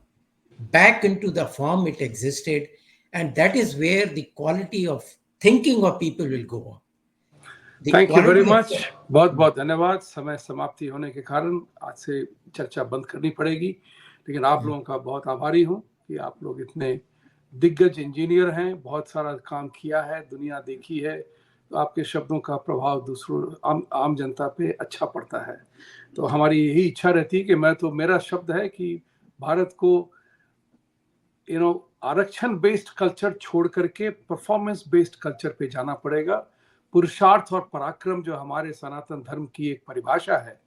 Speaker 2: back into the form it existed, and that is where the quality of thinking of people will go on.
Speaker 1: Thank you very much. बहुत बहुत धन्यवाद. समय समाप्ति होने के कारण आज से चर्चा बंद करनी पड़ेगी, लेकिन आप लोगों का बहुत आभारी हूं कि आप लोग इतने दिग्गज इंजीनियर हैं, बहुत सारा काम किया है, दुनिया देखी है, तो आपके शब्दों का प्रभाव दूसरों आम जनता पे अच्छा पड़ता है. तो हमारी यही इच्छा रहती है कि मेरा शब्द है कि भारत को आरक्षण बेस्ड कल्चर छोड़ करके परफॉर्मेंस बेस्ड कल्चर पे जाना पड़ेगा. पुरुषार्थ और पराक्रम जो हमारे सनातन धर्म की एक परिभाषा है,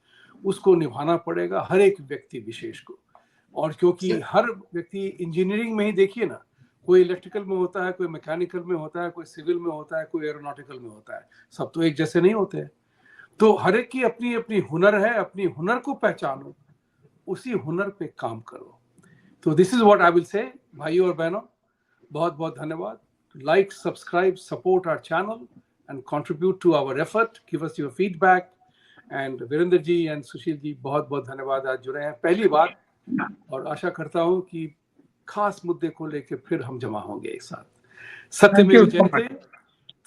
Speaker 1: उसको निभाना पड़ेगा हर एक व्यक्ति विशेष को. और क्योंकि हर व्यक्ति इंजीनियरिंग में ही देखिए ना, कोई इलेक्ट्रिकल में होता है, कोई मैकेनिकल में होता है, कोई सिविल में होता है, कोई एरोनॉटिकल में होता है, सब तो एक जैसे नहीं होते हैं. तो हर एक की अपनी अपनी हुनर है, अपनी हुनर को पहचानो, उसी हुनर पे काम करो. तो this is what I will say. भाइयों और बहनों, बहुत बहुत धन्यवाद. Like, subscribe, support our channel and contribute to our effort. Give us your feedback. And Virendra ji and Sushil ji, बहुत बहुत धन्यवाद. आज जुड़े हैं पहली बार, और आशा करता हूं कि खास मुद्दे को लेकर फिर हम जमा होंगे एक साथ. सत्यमेव जयते.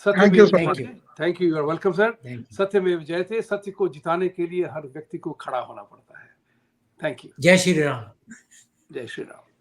Speaker 1: सत्यमेव जयते. Thank you. You are welcome sir. सत्यमेव जयते. सत्य को जिताने के लिए हर व्यक्ति को खड़ा होना पड़ता है. Thank you.
Speaker 2: जय श्री राम.
Speaker 1: जय श्री राम.